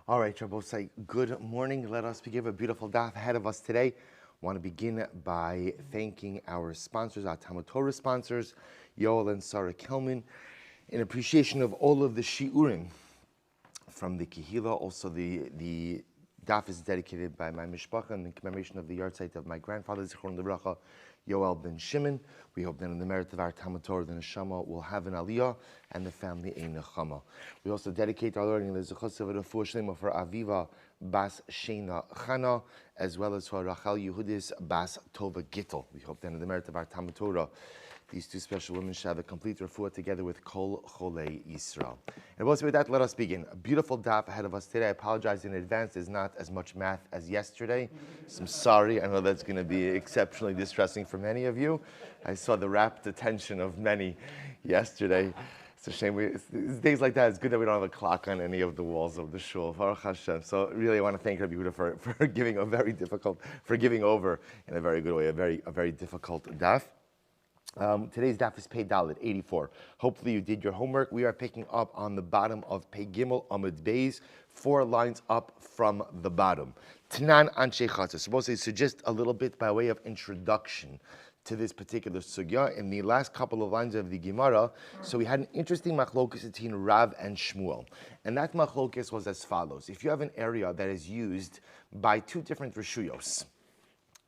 All right, Rabbosai, good morning. Let us begin a beautiful daf ahead of us today. I want to begin by thanking our sponsors, our Talmud Torah sponsors, Yoel and Sarah Kelman, in appreciation of all of the shiurim from the Kehila. Also, the daf is dedicated by my mishpacha in commemoration of the yahrzeit of my grandfather, Zichron Livracha, Yoel ben Shimon. We hope that in the merit of our Talmud Torah, the neshama will have an aliyah and the family a nechama. We also dedicate our learning to the zechus of refuah shlema for Aviva Bas Sheina Chana, as well as for Rachel Yehudis Bas Tova Gittel. We hope that in the merit of our Talmud Torah, these two special women shall have a complete refuah together with Kol Cholei Yisrael. And also with that, let us begin. A beautiful daf ahead of us today. I apologize in advance. There's not as much math as yesterday. So I'm sorry. I know that's going to be exceptionally distressing for many of you. I saw the rapt attention of many yesterday. It's a shame. It's days like that, it's good that we don't have a clock on any of the walls of the shul. Baruch Hashem. So really, I want to thank Rabbi Yehuda for giving over in a very good way, a very difficult daf. Today's daf is Pei Dalet 84. Hopefully you did your homework. We are picking up on the bottom of Pei Gimel Amud Beis, 4 lines up from the bottom. Tanan Anshe Chatzah. So just a little bit by way of introduction to this particular sugya. In the last couple of lines of the Gemara, so we had an interesting machlokes between Rav and Shmuel. And that machlokes was as follows. If you have an area that is used by two different reshuyos,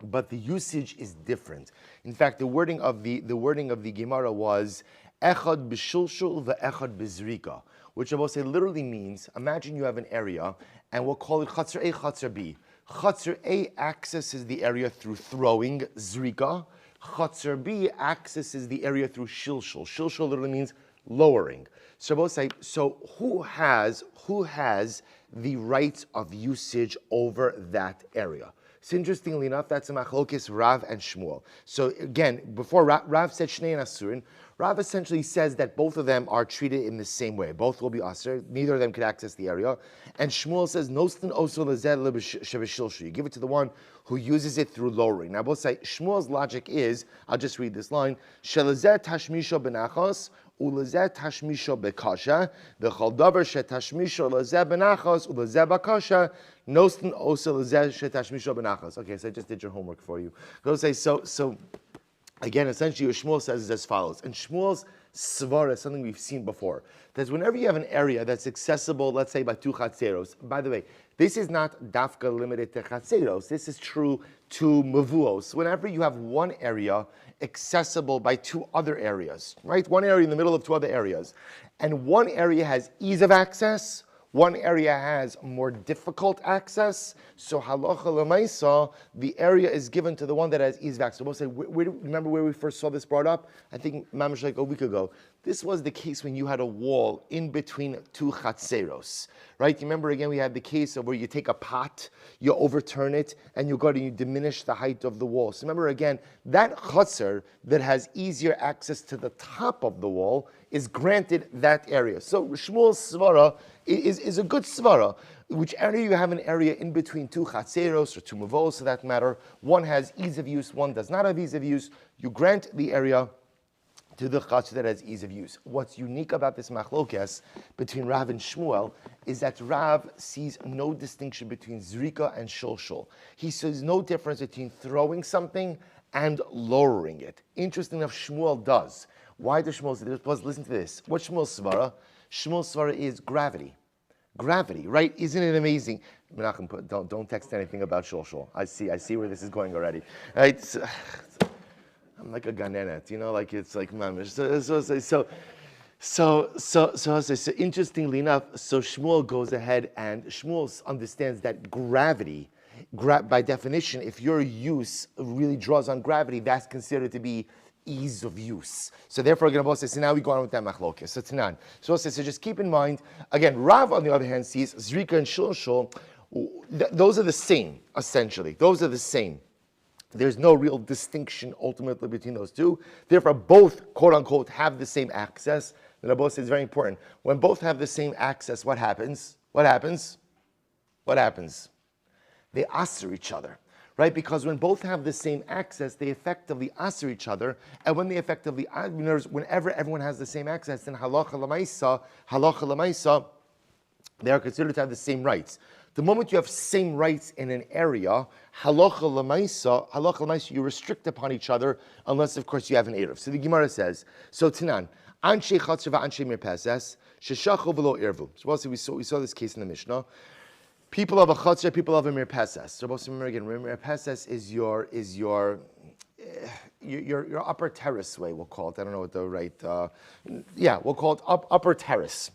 but the usage is different. In fact, the wording of the Gemara was echad b'shulshul ve'echad b'zrika, which I will say literally means, imagine you have an area, and we'll call it Chatzar A, Chatzar B. Chatzar A accesses the area through throwing, zrika. Chatzar B accesses the area through shilshul. Shilshul literally means lowering. So both say, so who has the rights of usage over that area? So interestingly enough, that's a machlokes Rav and Shmuel. So again, before Rav said Shnei and Asurin, Rav essentially says that both of them are treated in the same way. Both will be Asur. Neither of them could access the area. And Shmuel says, Nostin osur lezeh sheveshilshu. You give it to the one who uses it through lowering. Now both say, Shmuel's logic is, I'll just read this line, Shelezeh tashmisho benachos, ulezeh tashmisho bekasha, v'chol davar shetashmisho lezeh benachos, ulezeh bakasha, Nostin osur lezeh shetashmisho benachos. Okay, so I just did your homework for you. Go say, so again, essentially what Shmuel says is as follows. And Shmuel's svara is something we've seen before. That whenever you have an area that's accessible, let's say by two chatzeros, by the way, this is not dafka limited to chatzeros. This is true to mavuos. Whenever you have one area accessible by two other areas, right? One area in the middle of two other areas. And one area has ease of access, one area has more difficult access, so halacha l'maisa, the area is given to the one that has ease of access. So we'll say, remember where we first saw this brought up? I think mamash like a week ago. This was the case when you had a wall in between two chatzeros, right? You remember again, we had the case of where you take a pot, you overturn it, and you go and you diminish the height of the wall. So remember again, that chatzer that has easier access to the top of the wall is granted that area. So Shmuel's svara is a good svara. Which area you have an area in between two chatzeros or two mavos, for that matter, one has ease of use, one does not have ease of use, you grant the area to the chatzer that has ease of use. What's unique about this machlokes between Rav and Shmuel is that Rav sees no distinction between zrika and shulshul. He says no difference between throwing something and lowering it. Interesting enough, Shmuel does. Why does Shmuel say this? Listen to this. What's Shmuel's svara? Shmuel's svara is gravity. Gravity, right? Isn't it amazing? Menachem, don't text anything about shulshul. I see where this is going already. Right? I'm like a ganenet, like it's like mamish. So interestingly enough, so Shmuel goes ahead and Shmuel understands that gravity, by definition, if your use really draws on gravity, that's considered to be ease of use. So therefore, again, so now we go on with that machlokes. So Tanan. So just keep in mind, again, Rav on the other hand sees Zrika and Shulshul, those are the same, essentially. Those are the same. There's no real distinction ultimately between those two. Therefore, both, quote unquote, have the same access. The Rabbi says it's very important. When both have the same access, what happens? What happens? They asser each other. Right? Because when both have the same access, they effectively asser each other. And when they effectively, whenever everyone has the same access, then halacha l'maisa, they are considered to have the same rights. The moment you have same rights in an area, halacha l'maisa, you restrict upon each other, unless of course you have an eruv. So the Gemara says, so Tanan, anshe chatzar v'anshe mirpesas, sheshachu v'lo irvu. So also we saw this case in the Mishnah. People of a chatzar, people of a mirpesas. So both remember again, mirpesas is your upper terrace way, we'll call it. I don't know what the right, we'll call it upper terrace.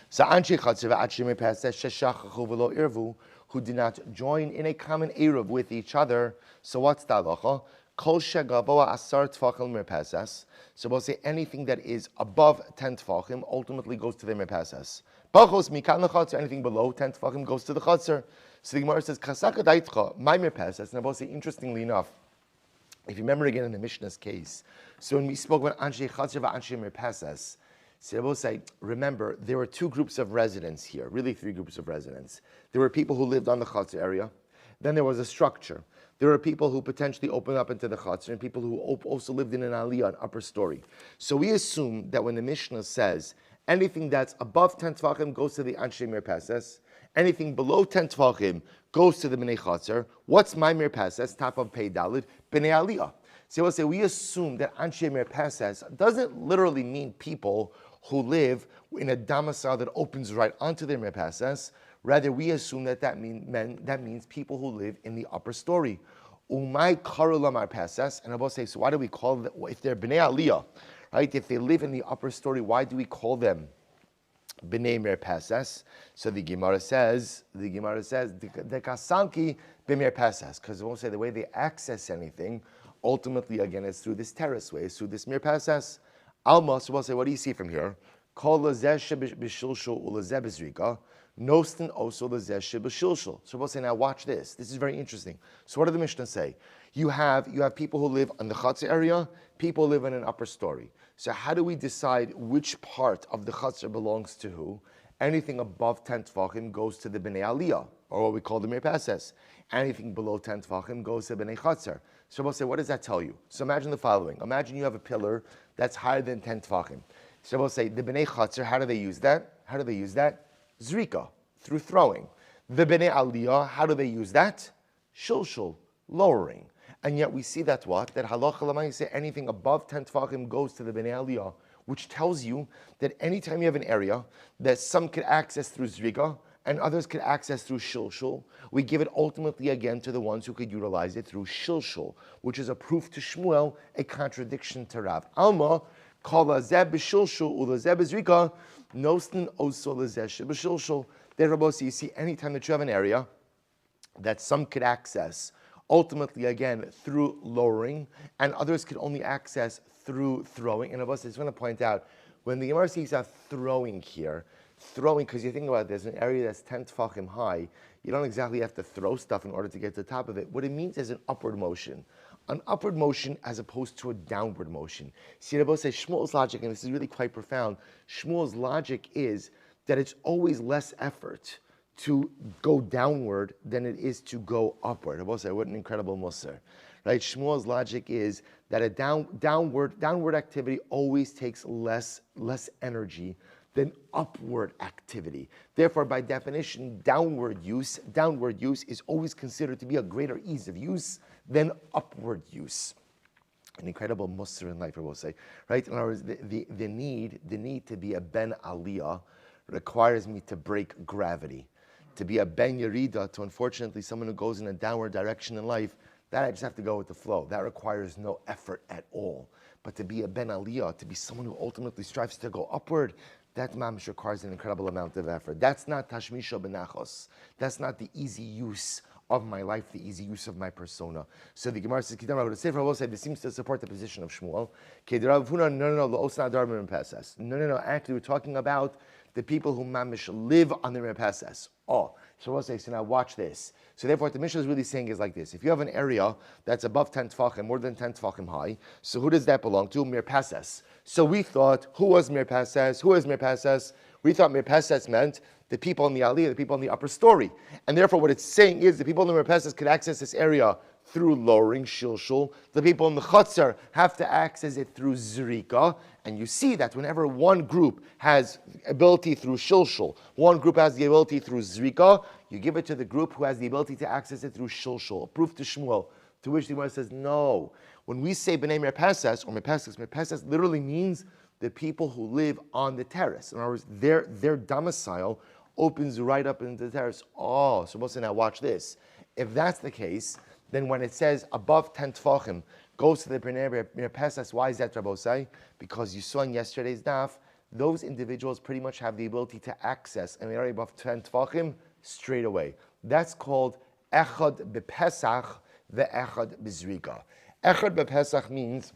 So Anshe Chatzar v'Anshe Mirpesas sheshachachu v'lo irvu, who did not join in a common eruv with each other. So what's the halacha? Kol shegavoa asar tfachim mirpesas. So we'll say anything that is above 10 tfachim ultimately goes to the mirpesas. Bachos mikan lechatzar, anything below 10 tfachim goes to the chatzar. So the Gemara says chasaka daitcha my mirpesas. And I will say, interestingly enough, if you remember again in the Mishnah's case, so when we spoke about Anshe Chatzar v'Anshe Mirpesas, so I will say, remember, there were two groups of residents here, really three groups of residents. There were people who lived on the Chatzar area. Then there was a structure. There were people who potentially opened up into the Chatzar and people who also lived in an aliyah, an upper story. So we assume that when the Mishnah says anything that's above 10 Tvachim goes to the Anshe Mirpesas, anything below 10 Tvachim goes to the Bnei Chatzar. What's my Mirpesas? Top of Pei Dalid, Bnei Aliyah. So we'll say we assume that Anshe Mirpesas doesn't literally mean people who live in a domicile that opens right onto their mirpesas. Rather, we assume that means people who live in the upper story. Umay karu lamarpesas, and I will say, so why do we call them, if they're bnei aliyah, right? If they live in the upper story, why do we call them bnei mirpesas? So the Gemara says, the kasanki b'mirpesas, because we won't say the way they access anything, ultimately again, is through this terrace way, it's through this mirpesas. Alma, so we'll say, what do you see from here? Kol lazeh b'shilshul ulazeh b'zrika, nostin also lazeh b'shilshul. So we'll say, now watch this. This is very interesting. So what did the Mishnah say? You have people who live in the Chatzar area, people who live in an upper story. So how do we decide which part of the Chatzar belongs to who? Anything above 10 Tvachim goes to the Bnei Aliyah, or what we call the Mirpesas. Anything below 10 Tvachim goes to Bnei Chatzar. So we'll say, what does that tell you? So imagine the following. Imagine you have a pillar that's higher than 10 Tvachim. So we'll say, the Bnei Chatzar, how do they use that? Zrika, through throwing. The Bnei Aliyah, how do they use that? Shulshul, lowering. And yet we see that what? That halacha l'maaseh, anything above 10 Tvachim goes to the Bnei Aliyah, which tells you that anytime you have an area that some could access through Zrika and others could access through Shilshul, we give it ultimately again to the ones who could utilize it through Shilshul, which is a proof to Shmuel, a contradiction to Rav. Alma, kol lazeh b'shilshul ulazeh b'zrika, nostin oso lazeh b'shilshul. Therefore, you see, anytime that you have an area that some could access, ultimately again through lowering, and others could only access through throwing. And I just want to point out, when the Gemara sees a throwing here, because you think about this, an area that's 10 tefachim high, you don't exactly have to throw stuff in order to get to the top of it. What it means is an upward motion. An upward motion as opposed to a downward motion. See, Rabbi says Shmuel's logic, and this is really quite profound, Shmuel's logic is that it's always less effort to go downward than it is to go upward. Rabbi said, what an incredible musar. Right? Shmuel's logic is that a downward activity always takes less energy than upward activity. Therefore, by definition, downward use is always considered to be a greater ease of use than upward use. An incredible musar in life, I will say. Right? In other words, the need to be a ben aliyah requires me to break gravity. To be a ben yerida, to unfortunately someone who goes in a downward direction in life, that I just have to go with the flow. That requires no effort at all. But to be a ben aliyah, to be someone who ultimately strives to go upward, that mamish requires an incredible amount of effort. That's not tashmisha benachos. That's not the easy use of my life, the easy use of my persona. So the Gemara says, this seems to support the position of Shmuel. No, actually we're talking about the people who mamish live on the mirpesas. Oh, so we'll say, so now watch this. So therefore what the Mishnah is really saying is like this. If you have an area that's above 10 tefachim, more than 10 tefachim high, so who does that belong to? Mirpesas. So we thought, who was mirpesas? Who is mirpesas? We thought mirpesas meant the people in the aliyah, the people in the upper story. And therefore what it's saying is the people in the mirpesas could access this area through lowering shilshul. The people in the chutzner have to access it through zrika. And you see that whenever one group has ability through shilshul, one group has the ability through zrika, you give it to the group who has the ability to access it through shilshul. Proof to Shmuel. To which the Gemara says, no. When we say b'nei merpeses, or merpeses literally means the people who live on the terrace. In other words, their domicile opens right up into the terrace. Oh, so we'll say, now watch this. If that's the case, then when it says above 10 tefachim goes to the b'nei merpeses, why is that, Rabbosai? Because you saw in yesterday's daf, those individuals pretty much have the ability to access an area above 10 tefachim straight away. That's called echad b'pesach ve'echad b'zrika. Echad b'pesach means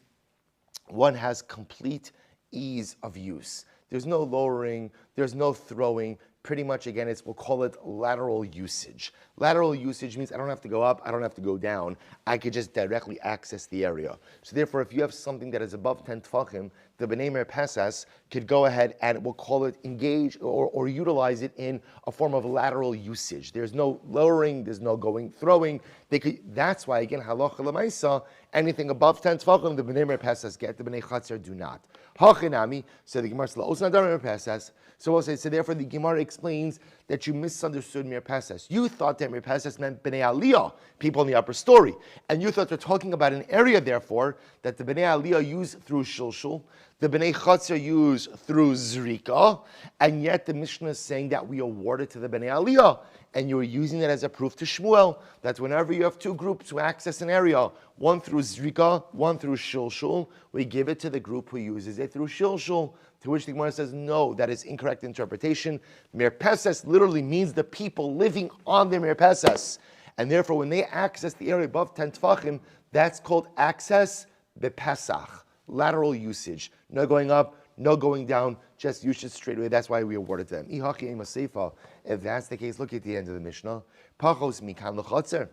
one has complete ease of use. There's no lowering, there's no throwing. Pretty much, again, we'll call it lateral usage. Lateral usage means I don't have to go up, I don't have to go down. I could just directly access the area. So therefore, if you have something that is above 10 tefachim, the b'nei merpeses could go ahead and we'll call it engage or utilize it in a form of lateral usage. There's no lowering, there's no throwing. That's why, again, halacha l'maisa, anything above 10 tefachim, the b'nei merpeses get, the b'nei chatzar do not. Hachinami, so the Gemara says, so we'll say, so therefore the Gemara explains that you misunderstood merpeses. You thought that merpeses meant b'nei aliyah, people in the upper story, and you thought they're talking about an area, therefore, that the b'nei aliyah use through shilshul, the b'nei chatzar use through zrika, and yet the Mishnah is saying that we award it to the b'nei aliyah, and you're using it as a proof to Shmuel that whenever you have two groups who access an area, one through zrika, one through shilshul, we give it to the group who uses it through shilshul. To which the Gemara says, no, that is incorrect interpretation. Merpeses literally means the people living on their merpeses. And therefore, when they access the area above 10 tefachim, that's called access bepesach, lateral usage. No going up, no going down, just usage straight away. That's why we awarded them. If that's the case, look at the end of the Mishnah. Pachos mikan l'chotzer.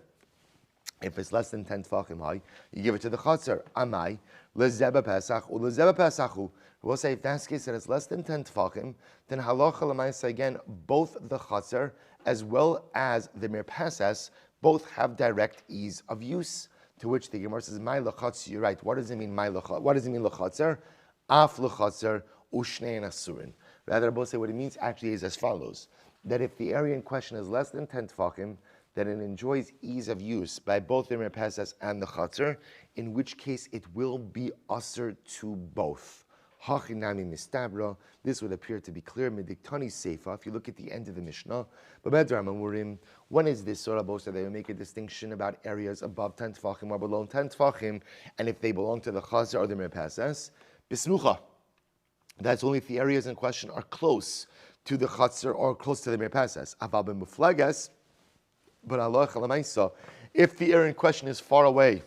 If it's less than 10 tefachim high, you give it to the chotzer. Amai, lezeba pesach, or lezeba pesachu. We'll say if that's the case that it's less than 10 tefachim, then halacha l'maisa again, both the chotzer as well as the merpeses both have direct ease of use. To which the Gemara says, "My lechotzer." You're right. What does it mean? My lechotzer. What does it mean lechotzer? Af lechotzer ushnein asurin. Rather, both say what it means actually is as follows: that if the area in question is less than 10 tefachim, that it enjoys ease of use by both the merpeses and the chotzer, in which case it will be usher to both. Hachinami mistabra. This would appear to be clear. Mediktani seifa. If you look at the end of the Mishnah, when is this Surah Bosa? They will make a distinction about areas above 10 tefachim or below 10 tefachim, and if they belong to the chazar or the merpeses. Bismucha. That's only if the areas in question are close to the chazar or close to the merpeses. Aval b'muflagas. But Allah chalamaisa, if the area in question is far away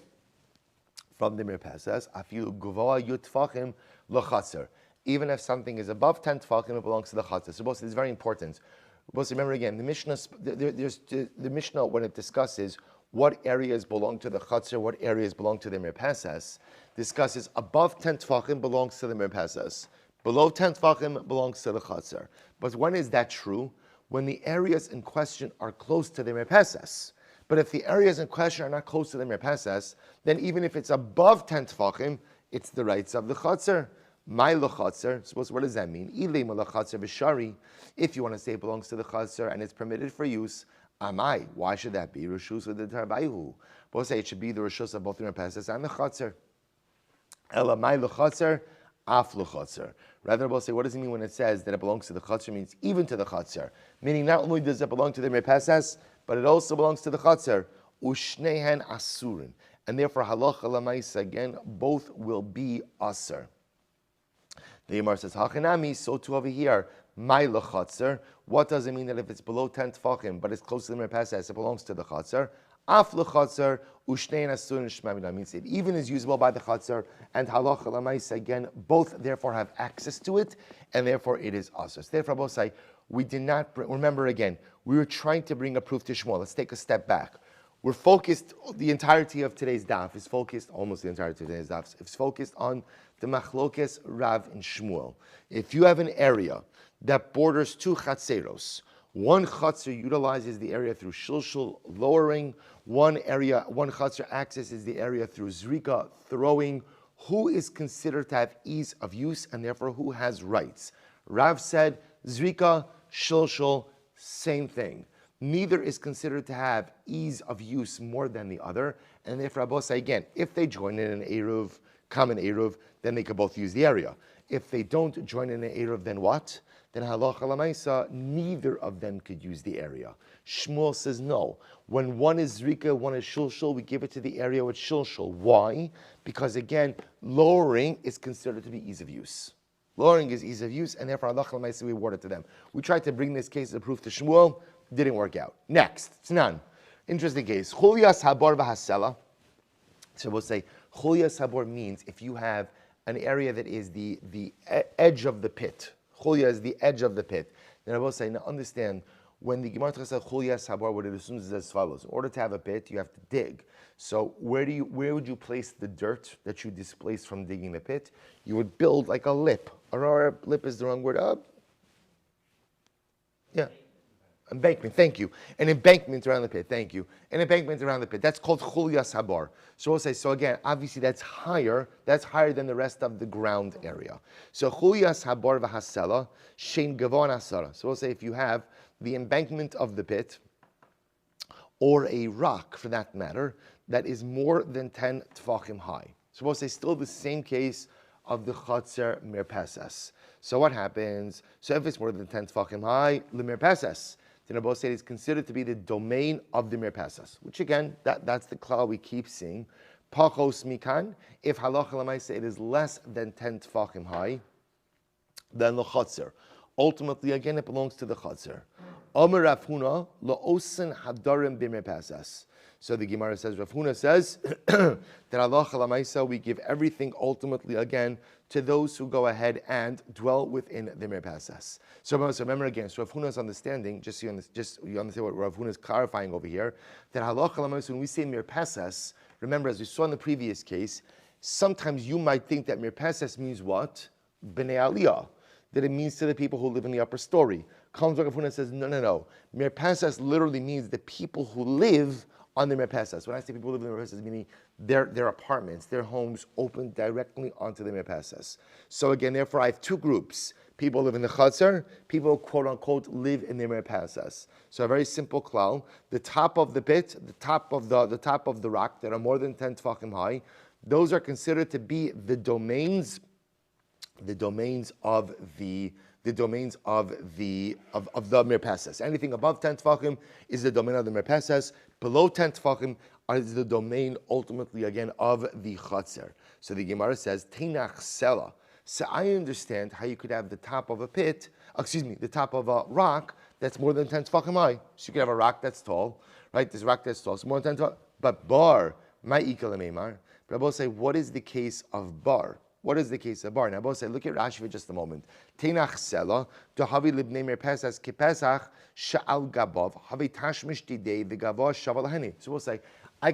from the merpeses, afilu guvoa yutfachim l'chatzar. Even if something is above 10 tefachim, it belongs to the chatzar. So both, it's very important. Both, remember again, the Mishnah, when it discusses what areas belong to the chatzar, what areas belong to the merpeses, discusses above 10 tefachim belongs to the merpeses, below 10 tefachim belongs to the chatzar. But when is that true? When the areas in question are close to the merpeses. But if the areas in question are not close to the merpeses, then even if it's above 10 tefachim, it's the rights of the chatzar. My l'chatzar, suppose what does that mean? Ilei l'chatzar v'shari. If you want to say it belongs to the chatzar and it's permitted for use, amai. Why should that be? Rishus v'detarbayihu. Both say it should be the rishus of both the merpeses and the chatzar. Ela my l'chatzar, af l'chatzar. Rather, we'll say, what does it mean when it says that it belongs to the chatzar? It means even to the chatzar. Meaning not only does it belong to the merpeses, but it also belongs to the chatzar. Ushnehen asurin. And therefore, halacha l'maisa, again, both will be asur. The Gemara says, Hachinami, so too over here, my l'chatzar. What does it mean that if it's below 10 tefachim, but it's close to the merpeses, it belongs to the chatzar? Af l'chatzar, ushnein asurin shmamina, means it even is usable by the chatzar, and halacha l'maisa, again, both therefore have access to it, and therefore it is asur. So therefore, both say, we did not, remember again, we were trying to bring a proof to Shmuel. Let's take a step back. We're focused, the entirety of today's daf is focused, almost the entirety of today's daf, is focused on the machlokes Rav and Shmuel. If you have an area that borders two chatzeros, One chutzner utilizes the area through shilshul, lowering. One chutzner accesses the area through zrika, throwing. Who is considered to have ease of use and therefore who has rights? Rav said, zrika, shilshul, same thing. Neither is considered to have ease of use more than the other. And therefore, Rabbi say again, if they join in an Eruv, common Eruv, then they could both use the area. If they don't join in an Eruv, then what? Then halacha lamaisa, neither of them could use the area. Shmuel says no. When one is zrika, one is shulshul, we give it to the area with shulshul. Why? Because again, lowering is considered to be ease of use. Lowering is ease of use, and therefore halacha lamaisa, we award it to them. We tried to bring this case as a proof to Shmuel, didn't work out. Next, Tznan. Interesting case. Chulias habar v'hasela. So we'll say chulias habar means if you have an area that is the edge of the pit. Chulia is the edge of the pit. Then I will say, now understand, when the Gemara says chulias habar, what it assumes is as follows. In order to have a pit, you have to dig. So where would you place the dirt that you displaced from digging the pit? You would build like a lip. Or lip is the wrong word. Yeah. Embankment, thank you. An embankment around the pit, thank you. An embankment around the pit. That's called chulias habar. So we'll say, so again, obviously that's higher than the rest of the ground area. So chulias habar v'hasela, shein gavon asara. So we'll say if you have the embankment of the pit, or a rock for that matter, that is more than 10 tefachim high. So we'll say still the same case of the chatzer mirpesas. So what happens? So if it's more than 10 tefachim high, lemirpesas. Then Rabbi said it's considered to be the domain of the mirpesas, which again, that's the klal we keep seeing. Pachos mikan, if halacha l'maisa it is less than 10 tefachim high, then the chatzer. Ultimately, again, it belongs to the chatzer. Omer Rav Huna la'osen hadarim b'mirpesas. So the Gemara says, Rav Huna says that halacha l'maisa we give everything ultimately again to those who go ahead and dwell within the mirpesas. So remember again, so Rav Huna's understanding, just you understand what Rav Huna is clarifying over here, that halacha l'maisa when we say mirpesas, remember as we saw in the previous case, sometimes you might think that mirpesas means what? Bnei aliyah. That it means to the people who live in the upper story. Comes Rav Huna says, no. Mirpesas literally means the people who live on the mirpesas. When I say people who live in the mirpesas, meaning their apartments, their homes open directly onto the mirpesas. So again, therefore, I have two groups. People live in the chatzar, people quote unquote live in the mirpesas. So a very simple klal. The top of the pit, the top of the rock that are more than 10 tefachim high, those are considered to be the domains of the mirpesas. Anything above 10 tefachim is the domain of the mirpesas. Below 10 tefachim is the domain ultimately again of the chatzar. So the Gemara says Teinach Sela. So I understand how you could have the top of a the top of a rock that's more than 10 tefachim high. So you could have a rock that's tall, right? This rock that's tall, so more than 10 tefachim. But bar, my ikal meimar. But I will say, what is the case of bar? What is the case of bar? Now, both say, look at Rashi for just a moment. Teinach Sela, Havi libnei mirpesas kipesach sha'al gabav, Havi tashmish didei the gavah shaval hani. So we'll say, I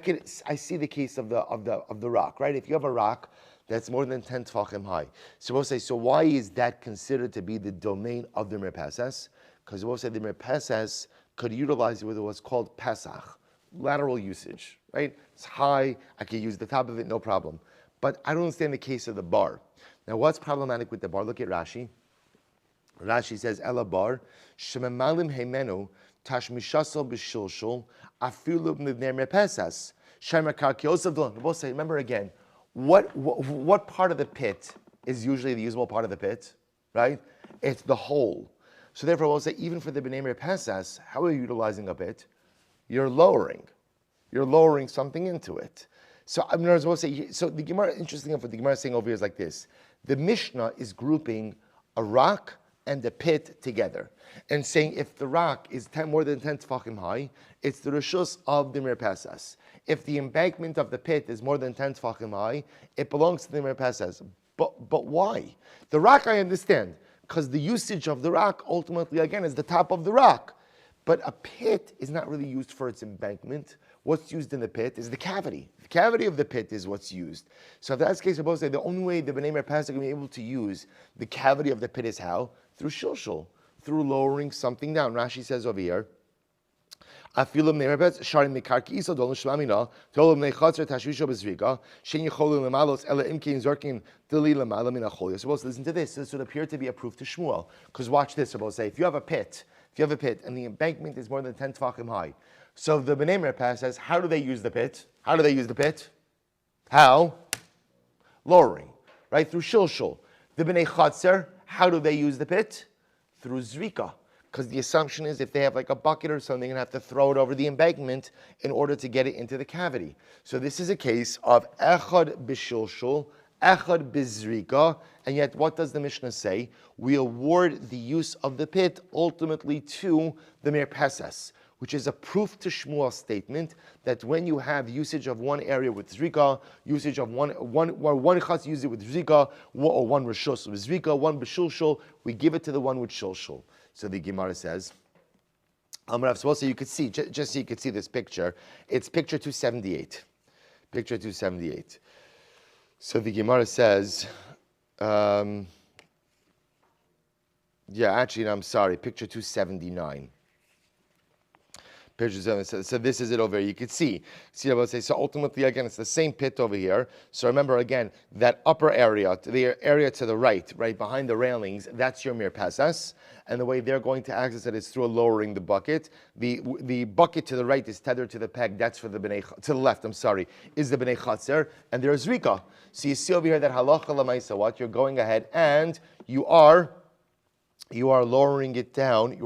see the case of the rock, right? If you have a rock that's more than 10 tefachim high, so we'll say, so why is that considered to be the domain of the mirpesas? Because we'll say the mirpesas could utilize it with what's called pesach, lateral usage, right? It's high, I could use the top of it, no problem. But I don't understand the case of the bar. Now, what's problematic with the bar? Look at Rashi. Rashi says, Ela bar, shememalim heimenu, tashmishasol b'shilshul, afilu b'nivnei mirpesas, shemakar kiosav d'lon. We'll say, remember again, what part of the pit is usually the usable part of the pit, right? It's the hole. So therefore, we'll say, even for the b'nei mirpesas, how are you utilizing a pit? You're lowering something into it. So I'm going to say, so the Gemara, interesting enough, what the Gemara is saying over here is like this. The Mishnah is grouping a rock and a pit together and saying if the rock is more than 10 tefachim high, it's the reshus of the mirpesas. If the embankment of the pit is more than 10 tefachim high, it belongs to the mirpesas. But why? The rock I understand, because the usage of the rock ultimately, again, is the top of the rock. But a pit is not really used for its embankment. What's used in the pit is the cavity. The cavity of the pit is what's used. So if that's the case, we're both saying the only way the B'nai Mirpesas are going to be able to use the cavity of the pit is how? Through shilshul, through lowering something down. Rashi says over here, אפילו מרבץ שרים מקרקעי איסו דולן שלמינה תולו בני חצר תשווישו בזריקה שאין יכולים למעלות אלא אם כן זורקים דלי למעלה מן החול. You're supposed to listen to this. This would appear to be a proof to Shmuel. Because watch this, supposed to say, if you have a pit and the embankment is more than 10 tefachim high, so the Bnei Merpah says, how do they use the pit? How do they use the pit? How? Lowering, right? Through shilshul. The Bnei Chatzer, how do they use the pit? Through zrika. Because the assumption is if they have like a bucket or something, they're going to have to throw it over the embankment in order to get it into the cavity. So this is a case of echad b'shilshul, echad b'zrika, and yet what does the Mishnah say? We award the use of the pit ultimately to the Merpesas, which is a proof to Shmuel's statement that when you have usage of one area with zrika, usage of one chatz use it with zrika, or one rishus with zrika, one b'shilshul, we give it to the one with shilshul. So the Gemara says, so you could see, just so you could see this picture, it's picture 278. Picture 278. So the Gemara says, I'm sorry, picture 279. So this is it over here. You can see what I say. So ultimately, again, it's the same pit over here. So remember, again, that upper area, the area to the right behind the railings, that's your mirpasas. And the way they're going to access it is through lowering the bucket. The bucket to the right is tethered to the peg. That's for the bnei, to the left, is the bnei chatzer. And there's rika. So you see over here that halacha lamaisa, what? You're going ahead and you are lowering it down.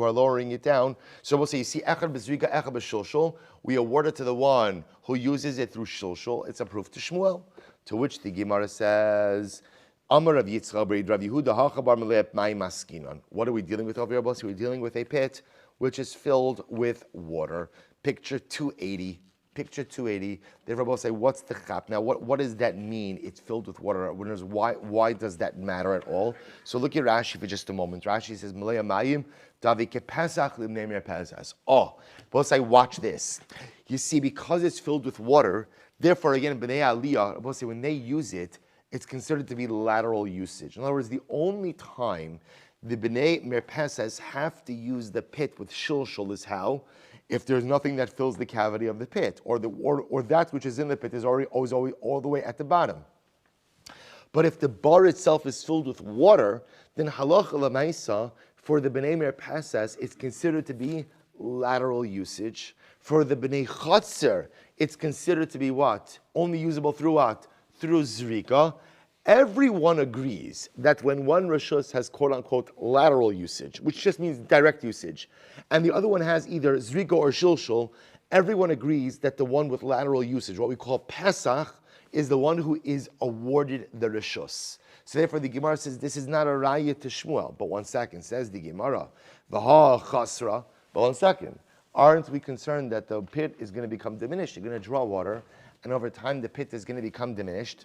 So we'll say, you see, echad b'zrika, echad b'shilshul. We award it to the one who uses it through shilshul. It's a proof to Shmuel. To which the Gemara says, Amar Rav Yitzchak Rav Yehuda hachabar mele'ep mai maskinon. What are we dealing with over here, boss? We're dealing with a pit which is filled with water. Picture 280. Picture 280. Therefore, both say, what's the chap? Now, what does that mean? It's filled with water. Why does that matter at all? So look at Rashi for just a moment. Rashi says, Malaya Mayim, Davi Kepesach Limnei Merpesas. Oh, both say, watch this. You see, because it's filled with water, therefore, again, Bnei Aliyah, both say, when they use it, it's considered to be lateral usage. In other words, the only time the Bnei Merpesas have to use the pit with shilshul is how? If there's nothing that fills the cavity of the pit, or that which is in the pit is always all the way at the bottom. But if the bar itself is filled with water, then halacha l'maisa for the bnei merpasas it's considered to be lateral usage. For the bnei chatzer, it's considered to be what? Only usable through what? Through zrika. Everyone agrees that when one rishus has quote-unquote lateral usage, which just means direct usage, and the other one has either zrika or shilshul, everyone agrees that the one with lateral usage, what we call Pesach, is the one who is awarded the rishus. So therefore the Gemara says this is not a raya to Shmuel. But one second, says the Gemara, v'ha chasra, but one second, aren't we concerned that the pit is going to become diminished? You're going to draw water, and over time the pit is going to become diminished.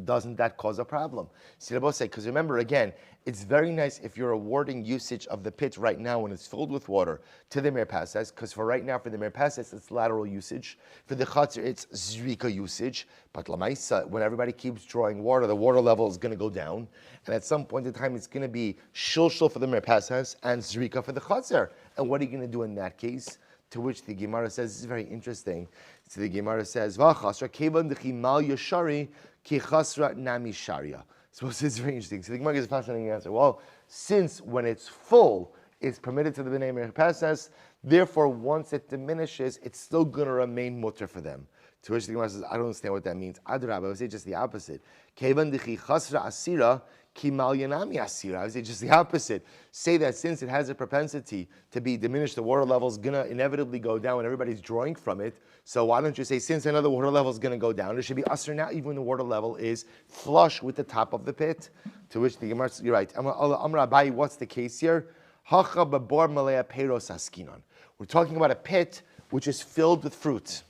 Doesn't that cause a problem? Because remember, again, it's very nice if you're awarding usage of the pit right now when it's filled with water to the merpasas, because for right now, for the merpasas, it's lateral usage. For the chatzir, it's zrika usage. But lamaisa, when everybody keeps drawing water, the water level is going to go down. And at some point in time, it's going to be shilshul for the merpasas and zrika for the chatzir. And what are you going to do in that case? To which the Gemara says, this is very interesting. So the Gemara says, V'chasra kevan d'chimal yashari ki chasra nami sharia. So this is very interesting. So the Gemara gives a fascinating answer. Well, since when it's full, it's permitted to the bnei merpasas, therefore once it diminishes, it's still going to remain mutter for them. To which the Gemara says, I don't understand what that means. Adrab, I would say just the opposite. Kevan d'chi chasra asira ki mal yanami asira. I would say just the opposite. Say that since it has a propensity to be diminished, the water level is going to inevitably go down when everybody's drawing from it. So why don't you say, since another water level is going to go down, it should be asr now, even when the water level is flush with the top of the pit. To which the Gemara says, you're right. Amar Abayi, what's the case here? Hacha babor malea peiros askinon. We're talking about a pit which is filled with fruit.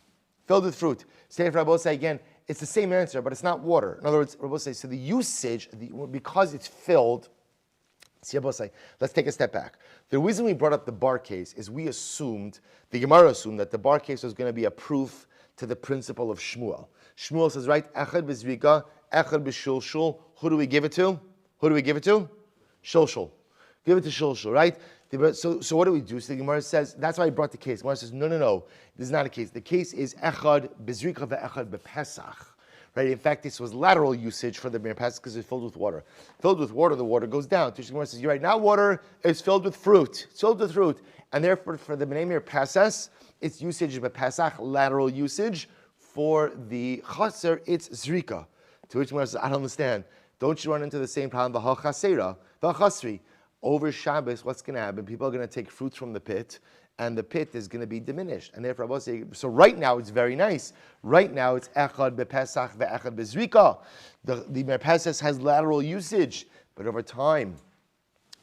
Filled with fruit. Say for Rabbi say again, it's the same answer, but it's not water. In other words, Rabbi say, so the usage, because it's filled, let's take a step back. The reason we brought up the bar case is we assumed, the Gemara assumed that the bar case was going to be a proof to the principle of Shmuel. Shmuel says, right, echad b'zrika, echad b'shilshul. Who do we give it to? Shilshul. Give it to shulshul, right? So what do we do? So the Gemara says, that's why I brought the case. The Gemara says, no, this is not a case. The case is echad bezrika ve'echad bepesach. Right? In fact, this was lateral usage for the Mir Pesach because it's filled with water. Filled with water, the water goes down. The Gemara says, you're right, now water is filled with fruit. It's filled with fruit. And therefore, for the Bnei Mir Pesach, it's usage of a Pesach, lateral usage. For the Chaser, it's Zrika. To which Gemara says, I don't understand. Don't you run into the same problem? V'chasri. Over Shabbos, what's going to happen? People are going to take fruits from the pit, and the pit is going to be diminished. And therefore, Abba say, so right now it's very nice. Right now it's echad bepesach ve'echad bezrika. The Mir Pesach has lateral usage, but over time,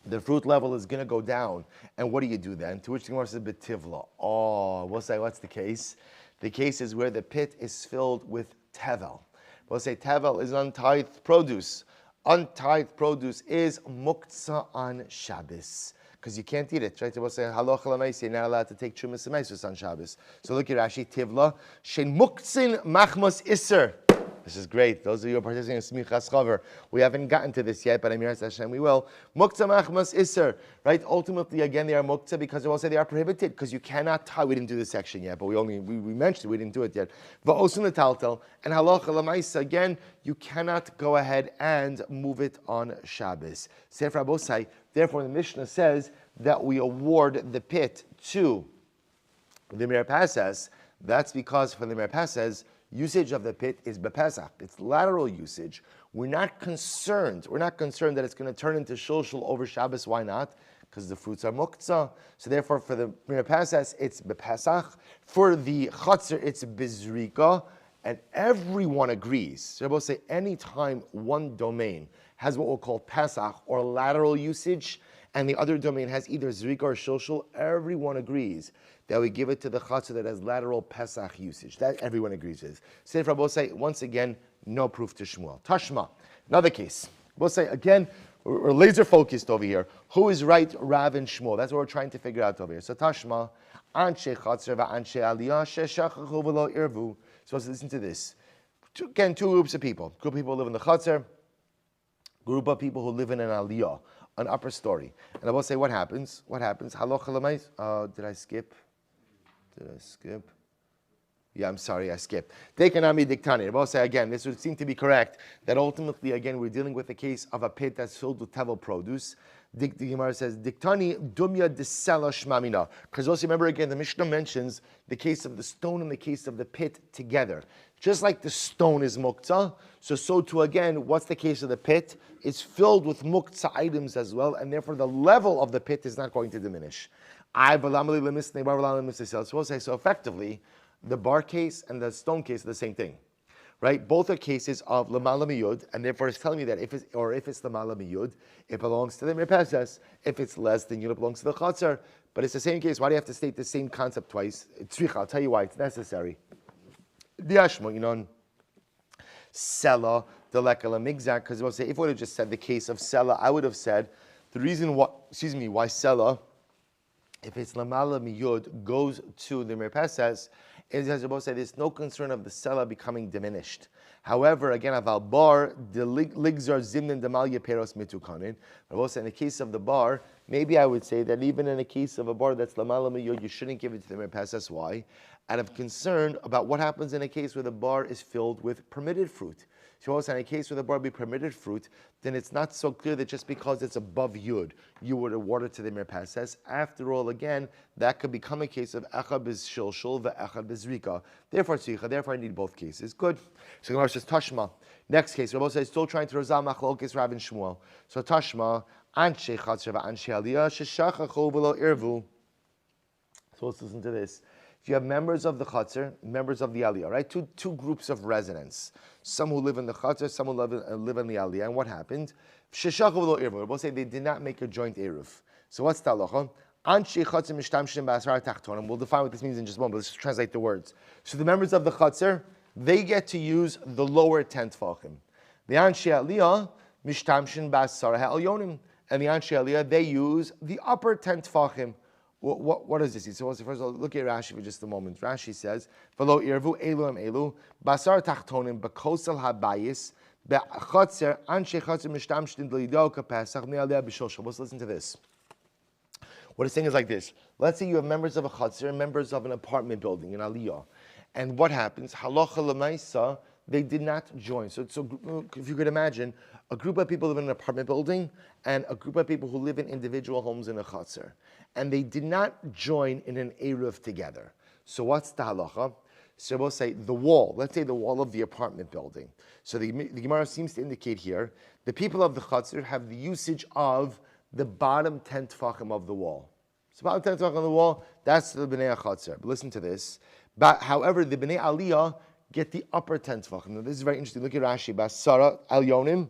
the fruit level is going to go down. And what do you do then? To which the Gemara says, betivla. Oh, we'll say, what's the case? The case is where the pit is filled with tevel. We'll say tevel is untithed produce. Untithed produce is muktzah on Shabbos, because you can't eat it. Right? We'll say halacha l'maisa, you're not allowed to take trumas and on Shabbos. So look at Rashi, tivla shein muktzin machmas iser. This is great. Those of you who are participating in Smichas Chaver, we haven't gotten to this yet, but I'm here Hashem, we will. Muktzah machmas iser. Right? Ultimately, again, they are muktzah because they will say they are prohibited, because you cannot tie. We didn't do this section yet, but we mentioned it, we didn't do it yet. Va'osun l'taltel, and halacha l'maisa, again, you cannot go ahead and move it on Shabbos. Sefer Abosai, therefore the Mishnah says that we award the pit to the Mir Pesach. That's because for the Mir Pesach, usage of the pit is bepesach. It's lateral usage. We're not concerned that it's going to turn into shulshul over Shabbos. Why not? Because the fruits are muktzah. So therefore, for the Mir Pesach, it's bepesach. For the chatzir, it's bizrika. And everyone agrees. So we'll say anytime one domain has what we'll call pesach or lateral usage, and the other domain has either zrika or shulshul, everyone agrees that we give it to the chatzah that has lateral pesach usage. That everyone agrees with. Sefer Rabbi say, once again, no proof to Shmuel. Tashma, another case. We'll say, again, we're laser focused over here. Who is right, Rav and Shmuel? That's what we're trying to figure out over here. So Tashma, anshe chatzah va'anshe aliyah sheshachachu v'lo irvu. So let's listen to this. Again, two groups of people. Group of people who live in the chatzar, group of people who live in an aliyah, an upper story. And I will say, what happens? Halacha l'mais. Did I skip? Yeah, I'm sorry, I skipped. Dekanami diktani. I will say again, this would seem to be correct, that ultimately, again, we're dealing with a case of a pit that's filled with tevel produce. The Gemara says, diktani dumya desela shmamina. Because also remember again, the Mishnah mentions the case of the stone and the case of the pit together. Just like the stone is muktzah, so too again, what's the case of the pit? It's filled with muktzah items as well, and therefore the level of the pit is not going to diminish. So effectively, the bar case and the stone case are the same thing, right? Both are cases of lamala miyud, and therefore it's telling me that if it's lamala miyud, it belongs to the Mir Pesach. If it's less than yud, it belongs to the chatzar. But it's the same case. Why do you have to state the same concept twice? I'll tell you why. It's necessary. Diashmo, Sela, the lekala migzak, because we'll say, if we would have just said the case of Sela, I would have said the reason why Sela, if it's lamala miyud, goes to the Mir Pesach, is as Rabbi said, there's no concern of the Sela becoming diminished. However, again, aval bar, the ligzar zimnin demal yeperos mitukanin. Rabbi said, in the case of the bar, maybe I would say that even in a case of a bar that's lamala miyud, you shouldn't give it to the Mir Pesach. Why? Out of concern about what happens in a case where the bar is filled with permitted fruit. So also in a case where the bar be permitted fruit, then it's not so clear that just because it's above yud, you would award it to the Mir Pesach. After all, again, that could become a case of echad bez shilshul ve'echad bez rika. Therefore I need both cases. Good. So Gemara says Tashma. Next case, Rabbi says still trying to resolve machlokes Rav and Shmuel. So Tashma, anshe chatzar va'anshe aliyah sheshachachu v'lo irvu. So let's listen to this. If you have members of the chatzar, members of the aliyah, right? Two groups of residents. Some who live in the chatzar, some who live in the aliyah. And what happened? Sheshachachu v'lo irvu. We'll say they did not make a joint eruv. So what's the halacha? Anshe chatzar mishtamshim ba'asar tachtonim. We'll define what this means in just a moment, but let's translate the words. So the members of the chatzar, they get to use the lower 10 tefachim. The anshe aliyah mishtamshim ba'asar ha'elyonim. And the anshe aliyah, they use the upper 10 tefachim. What does this mean? So first of all, look at Rashi for just a moment. Rashi says, "V'lo irvu elu am elu basar tachtonim bekosel habayis be'chatzer anshe chatzer mishtamshtin d'lido kapesach ne'aleh b'shosha." Let's listen to this. What it's saying is like this. Let's say you have members of a chutzner and members of an apartment building in Aliyah. And what happens? Halacha l'maisa, they did not join. So if you could imagine, a group of people live in an apartment building and a group of people who live in individual homes in a chutzner. And they did not join in an Eruv together. So what's the halacha? So we'll say the wall, let's say the wall of the apartment building. So the Gemara seems to indicate here, the people of the chutzner have the usage of the bottom 10 tefachim of the wall. So bottom 10 tefachim on the wall, that's the bnei chutzner. But listen to this. But however, the bnei aliyah get the upper 10 tefachim. Now this is very interesting. Look at Rashi. Basara al yonim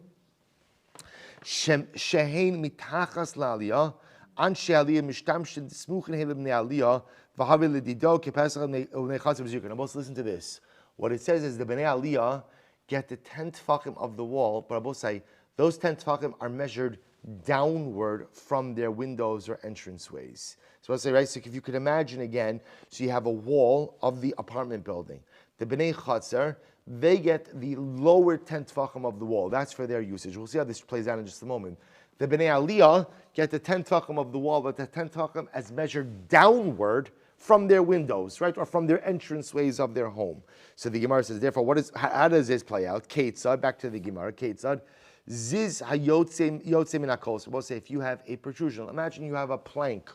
shehein mitachas la'aliyah anshe aliyah mishtamshin smuchin helim bnei aliyah v'havi ledido kepesach bnei chutzner v'zikr. Now both listen to this. What it says is the bnei aliyah get the 10 tefachim of the wall, but I both say those 10 tefachim are measured downward from their windows or entranceways. So I'll say, right, so if you could imagine again, so you have a wall of the apartment building. The Bnei Chatzar, they get the lower 10 tefachim of the wall. That's for their usage. We'll see how this plays out in just a moment. The Bnei Aliyah get the 10 tefachim of the wall, but the 10 tefachim as measured downward from their windows, right, or from their entranceways of their home. So the Gemara says, therefore, how does this play out? Ketzad, back to the Gemara, Ketzad. Ziz hayotze minakol. So we'll say if you have a protrusion, imagine you have a plank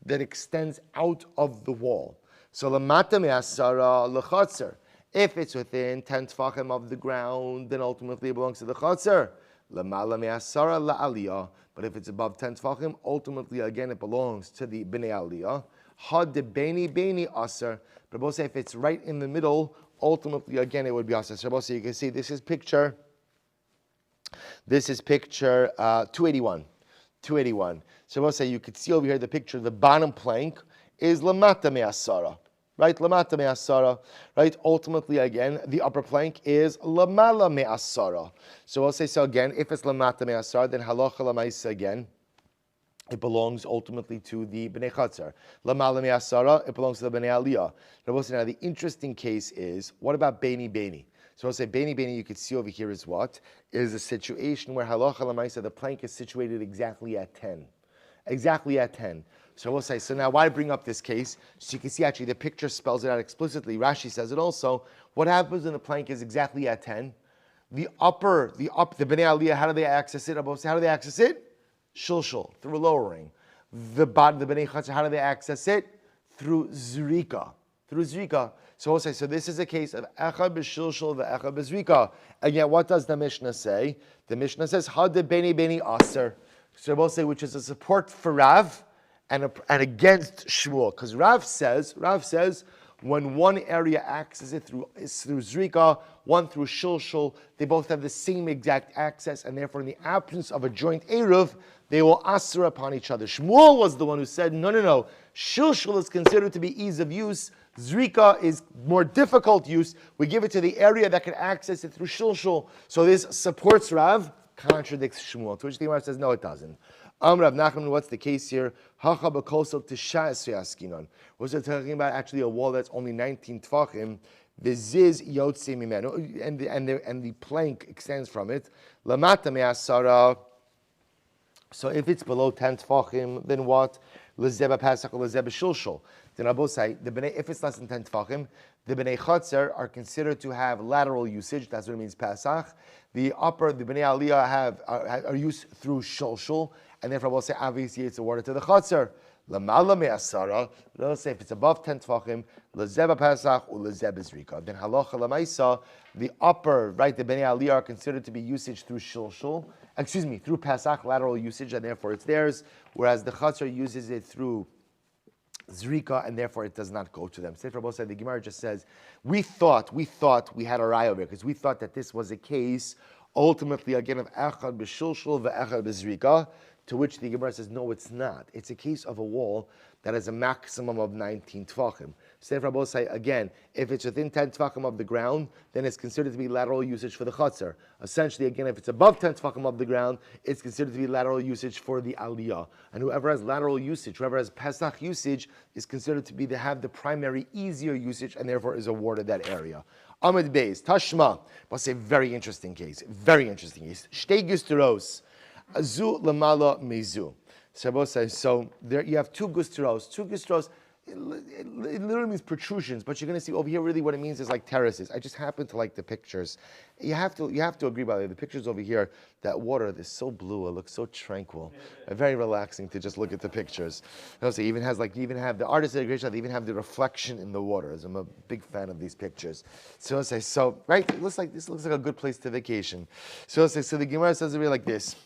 that extends out of the wall. So lamata me'asara lechatzer. If it's within 10 tefachim of the ground, then ultimately it belongs to the chatzer. Lamala me'asara la'aliyah. But if it's above 10 tefachim, ultimately again it belongs to the bnei aliyah. Had de beni aser. But we'll say if it's right in the middle, ultimately again it would be aser. So we'll say you can see this is picture 281. 281. So we'll say you could see over here the picture, the bottom plank is lamata me'asara. Right? Lamata me'asara. Right? Ultimately again, the upper plank is lamala me'asara. So we'll say, so again, if it's lamata me'asara, then halacha lamaisa again, it belongs ultimately to the Bnei Chatzar. Lamala me'asara, it belongs to the Bnei Aliyah. Now the interesting case is, what about Beni? So I'll say Beni you could see over here is what? Is a situation where halacha lamaisa, the plank is situated exactly at 10. Exactly at 10. So we'll say, so now why bring up this case? So you can see actually the picture spells it out explicitly. Rashi says it also. What happens when the plank is exactly at 10? The Bnei Aliyah, how do they access it? How do they access it? Shulshul, through lowering. The Bnei Chatzar, how do they access it? Through Zrika. Through Zrika. So we'll say, so this is a case of Echad b'Shulshul ve'Echad b'Zrika. And yet what does the Mishnah say? The Mishnah says, Had de beni aser. So we'll say, which is a support for Rav and against Shmuel. Because Rav says, when one area accesses it through Zrika, one through Shulshul, they both have the same exact access, and therefore in the absence of a joint Eruv, they will asr upon each other. Shmuel was the one who said, no. Shulshul is considered to be ease of use. Zrika is more difficult use. We give it to the area that can access it through Shulshul. So this supports Rav, contradicts Shmuel. To which the Gemara says, no, it doesn't. Rav Nachman, what's the case here? Hacha b'kosel t'sha'esrei askinon. We're talking about actually a wall that's only 19 tefachim. V'ziz yotze mimenu, and the plank extends from it. Lamata me'asara. So if it's below 10 tefachim, then what? Lezeba pasach or lezeba shulshul. Then Abosai, if it's less than 10 tefachim, the Bnei Chatzar are considered to have lateral usage. That's what it means, pasach. The Bnei Aliyah are used through shulshul, and therefore we'll say obviously it's awarded to the Chatzar. Lamala me'asara. Let's say if it's above 10 tefachim, lezeba pasach or lezeba zrika. Then halacha lamaisa, the upper, right, the Bnei Aliyah are considered to be usage through shulshul. Through pasach, lateral usage, and therefore it's theirs. Whereas the Chatzar uses it through Zrika, and therefore it does not go to them. Sefer Bo said, the Gemara just says, we thought we had a raya over because we thought that this was a case, ultimately again of Echad b'Shulshul ve'Echad b'Zrika, to which the Gemara says, no, it's not. It's a case of a wall that has a maximum of 19 tefachim. Sefer Bo say again, if it's within 10 tefachim of the ground, then it's considered to be lateral usage for the Chatzar. Essentially, again, if it's above 10 tefachim of the ground, it's considered to be lateral usage for the Aliyah. And whoever has lateral usage, whoever has Pesach usage, is considered to have the primary easier usage, and therefore is awarded that area. Ahmed Beis, Tashma, was a very interesting case. Very interesting case. Shtei Gusteros, Azu Lamala Mezu. So both say, so there you have two gusteros. Two gusteros, it literally means protrusions, but you're going to see over here really what it means is like terraces. I just happen to like the pictures. You have to agree, by the way, the pictures over here, that water is so blue, it looks so tranquil, very relaxing to just look at the pictures. Also, even have the artists did a great job. They even have the reflection in the waters. I'm a big fan of these pictures. So I'll say, right, this looks like a good place to vacation. So I'll say, so the Gemara says it really like this.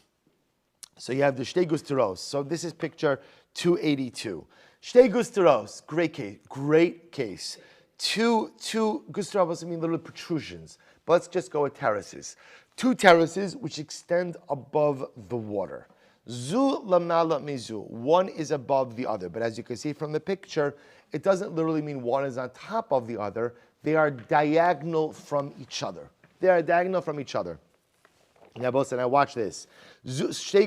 So you have the Shtei Gusteros. So this is picture 282. Shtei Gusteros, great case. Two Gusteros, I mean little protrusions. But let's just go with terraces. Two terraces which extend above the water. Zu lamala mizu. One is above the other. But as you can see from the picture, it doesn't literally mean one is on top of the other. They are diagonal from each other. Now, both say, now watch this. So both say,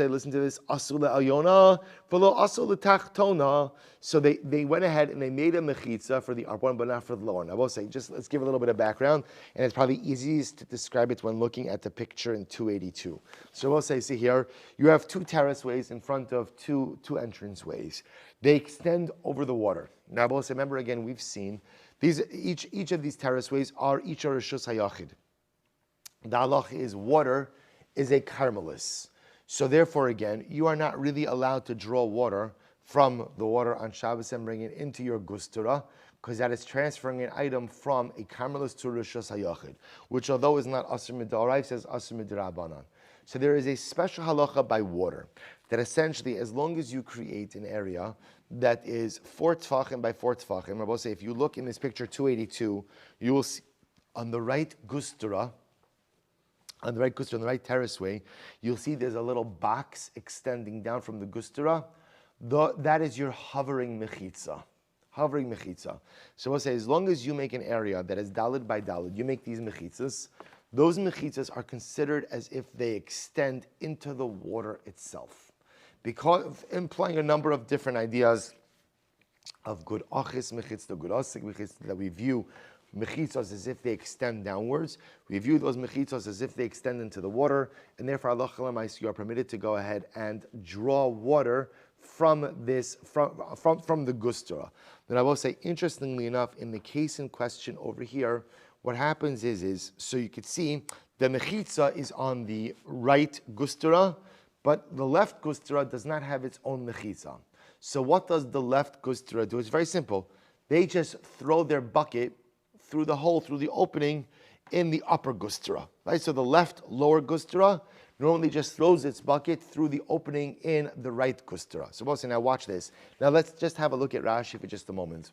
listen to this. Asula alyona, v'lo asula tachtona. So they went ahead and they made a mechitza for the upper one, but not for the lower. Now, both say, just let's give a little bit of background, and it's probably easiest to describe it when looking at the picture in 282. So both say, see here, you have two terraceways in front of two entranceways. They extend over the water. Now, both say, remember again, we've seen these each of these terraceways are each a reshus hayachid. The halach is water is a carmelis. So therefore, again, you are not really allowed to draw water from the water on Shabbos and bring it into your gustura, because that is transferring an item from a carmelis to reshus hayachid, which although is not asur mid'oraisa, says asur midrabanan. So there is a special halacha by water that essentially, as long as you create an area that is 4 tfachim by 4 tfachim, Rabbi say, if you look in this picture 282, you will see on the right gustura, on the right terraceway, you'll see there's a little box extending down from the gustura. That is your hovering mechitza. So we'll say, as long as you make an area that is dalid by dalid, you make these mechitzas, those mechitzas are considered as if they extend into the water itself. Because of implying a number of different ideas of good achis mechitza, good asik mechitza, that we view mechitzos as if they extend downwards. We view those mechitzos as if they extend into the water, and therefore Allah you are permitted to go ahead and draw water from the gustura. Then I will say, interestingly enough, in the case in question over here, what happens is so you could see the mechitza is on the right gustura, but the left gustura does not have its own mechitza. So what does the left gustura do? It's very simple. They just throw their bucket through the hole, through the opening in the upper gustura, right? So the left lower gustura normally just throws its bucket through the opening in the right gustura. So we'll say, now watch this. Now let's just have a look at Rashi for just a moment.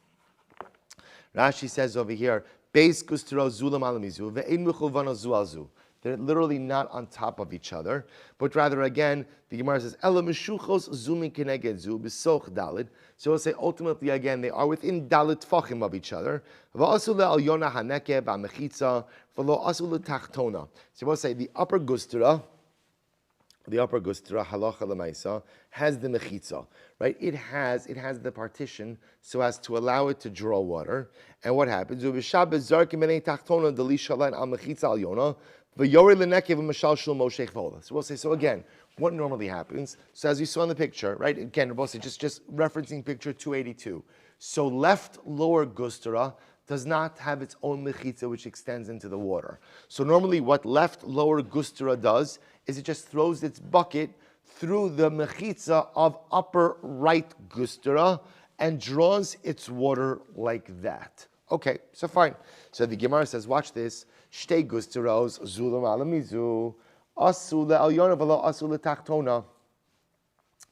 Rashi says over here, Beis gustura zulam alamizu ve'ein mechulvana zu al zu. They're literally not on top of each other, but rather again, the Gemara says, Ela meshuchos zumin keneged zu b'soch dalid. So we'll say ultimately again, they are within dalid tfachim of each other. V'asu le'al yona haneke ba'mechitza v'lo asu le'tachtona. So we'll say the upper gustura, halacha l'maisa, has the mechitza, right? It has the partition so as to allow it to draw water. And what happens? So we'll say, so again, what normally happens? So as we saw in the picture, right? Again, we'll say just referencing picture 282. So left lower gustura does not have its own mechitza which extends into the water. So normally what left lower gustura does is it just throws its bucket through the mechitza of upper right gustura and draws its water like that. Okay, so fine. So the Gemara says, watch this. Shtei gusturos zulam alamizu asu le'alyona v'lo asu le'tachtona.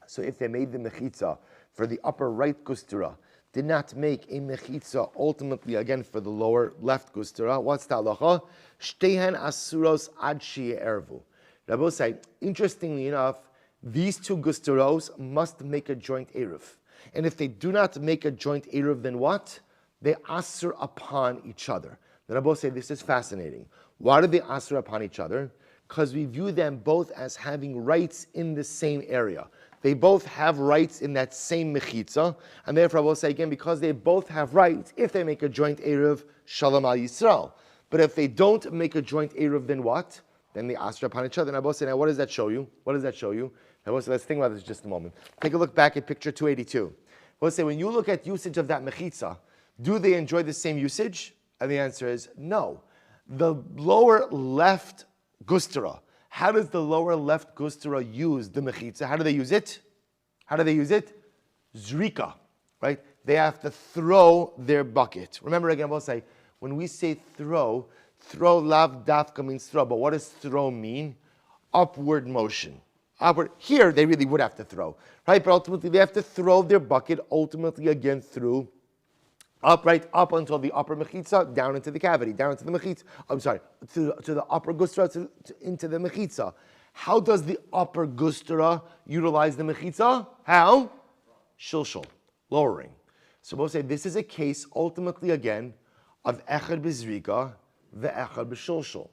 So if they made the mechitza for the upper right gustura, did not make a mechitza ultimately again for the lower left gustura, what's the halacha? Shtehen asuros ad she'ervu. Rabbi say, interestingly enough, these two gusturos must make a joint eruv. And if they do not make a joint eruv, then what? They asur upon each other. The Rabbi say this is fascinating. Why do they asur upon each other? Because we view them both as having rights in the same area. They both have rights in that same mechitza, and therefore I will say again, because they both have rights, if they make a joint eruv, shalom al Yisrael. But if they don't make a joint eruv, then what? then they asr upon each other. And Rabbi say, now what does that show you? What does that show you? Rabbi say, let's think about this just a moment. Take a look back at picture 282. Rabbi say, when you look at usage of that mechitza, do they enjoy the same usage? And the answer is no. The lower left gustera. How does the lower left gustera use the mechitza? How do they use it? How do they use it? Zrika, right? They have to throw their bucket. Remember again, we'll say, when we say throw lav dafka means throw. But what does throw mean? Upward motion. Upward. Here, they really would have to throw, right? But ultimately, they have to throw their bucket, ultimately again through up until the upper mechitza, down into the cavity, down into the mechitza. I'm sorry, to the upper gustera, into the mechitza. How does the upper gustera utilize the mechitza? How? Shilshol, lowering. So we'll say this is a case, ultimately again, of echad b'zrika, the echad b'shilshol.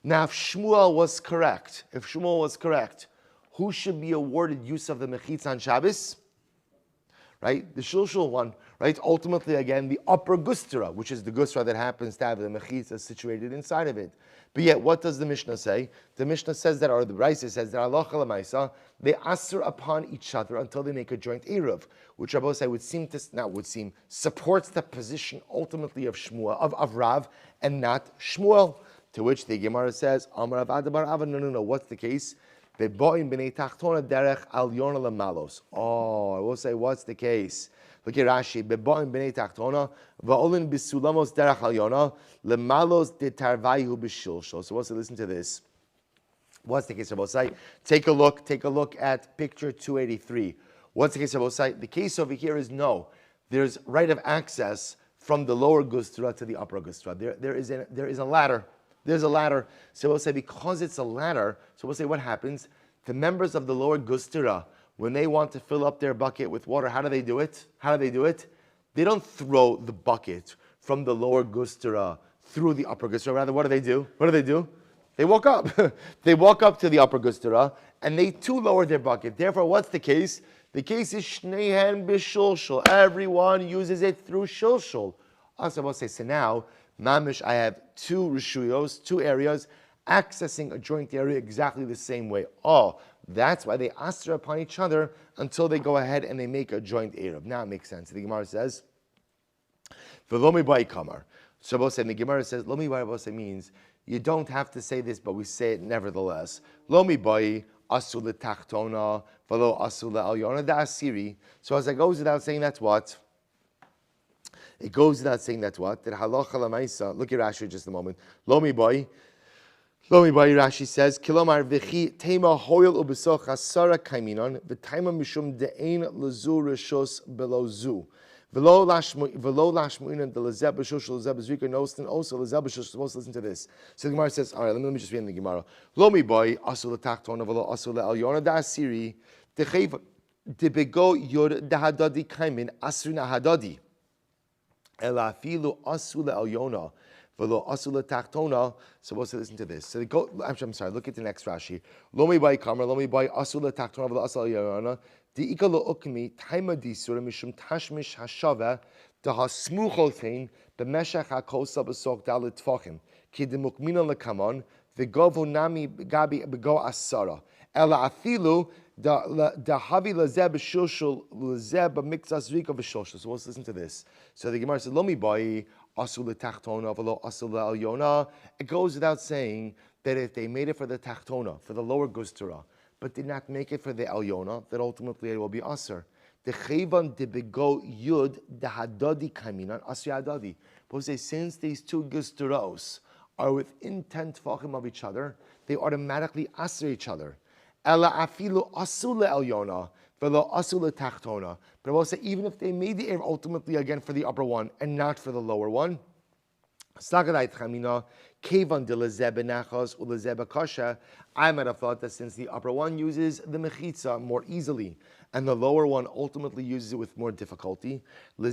Now, if Shmuel was correct, who should be awarded use of the mechitza on Shabbos? Right, the shilshul one, right? Ultimately, again, the upper gustera, which is the gustera that happens to have the mechitza situated inside of it. But yet, what does the Mishnah say? The Mishnah says that, or the Brisa says that Allah Lamaisa, they asr upon each other until they make a joint eruv, which Rabbi say supports the position ultimately of Shmuel, of Rav, and not Shmuel. To which the Gemara says, Amar Rav Adabar Ava, no, what's the case? Oh, I will say, what's the case? Look at Rashi. So what's it? Listen to this. What's the case of Osai? Take a look at picture 283. What's the case of Osai? The case over here is no. There's right of access from the lower gustera to the upper gustera. There is a ladder. There's a ladder. So we'll say because it's a ladder, so we'll say what happens? The members of the lower gustera, when they want to fill up their bucket with water, how do they do it? They don't throw the bucket from the lower gustera through the upper gustera. Rather, what do? They walk up. They walk up to the upper gustera, and they too lower their bucket. Therefore, what's the case? The case is shneihen b'shulshul. Everyone uses it through shulshul. Also, we'll say, so now, mamish, I have two rishuyos, two areas, accessing a joint area exactly the same way. Oh, that's why they asr upon each other until they go ahead and they make a joint eruv. Now it makes sense. The Gemara says, "V'lomi bai kamar." So the Gemara says, "Lomi bai" means you don't have to say this, but we say it nevertheless. Lomi bai asul letachtona, v'lo asul le'alyona da asiri. So as it goes without saying that's what. It goes without saying that's what. That halacha lamaisa. Look at Rashi just a moment. Lomi bai, Rashi says, Kilomar v'chi tema hoyel ubesoch asara kaiminon v'taima mishum de'ein lezu rishos below zu v'lo lashmuinan de lezeb b'shush lezeb b'zrika nostin also lezeb b'shush. Supposed to listen to this. So the Gemara says, all right, let me just read in the Gemara. Lomi boy asul letachtona v'lo asul le'alyona da asiri techeva debego yod dahadadi kaimin asrina hadadi ela afilu asul le'alyona. Supposed to listen to this. So I'm sorry, look at the next Rashi. Lomi bai kamar, lomi bai asul tachtona v'lo asul yarana. Di ikalo ukmi taima disura mishum tashmish hashava da hasmuchotein b'meshach hakosa b'sok dalit tfachim ki demukmina lekamon v'govu nami gabi b'go asara ela afilu da havi lezeb b'shushul lezeb b'mikzas rika v'shushul. So let's listen to this. So the Gemara says, Lomi bai asul tachtona v'lo asul alyona. It goes without saying that if they made it for the tachtona, for the lower gustera, but did not make it for the alyona, that ultimately it will be aser. The chevan de bego yud the hadadi kaminan aser hadadi. But say since these two gusteros are within 10 tefachim of each other, they automatically aser each other. Ela afilu asul alyona v'lo asul tachtona. But I will say even if they made the air ultimately again for the upper one and not for the lower one, I might have thought that since the upper one uses the mechitza more easily and the lower one ultimately uses it with more difficulty, give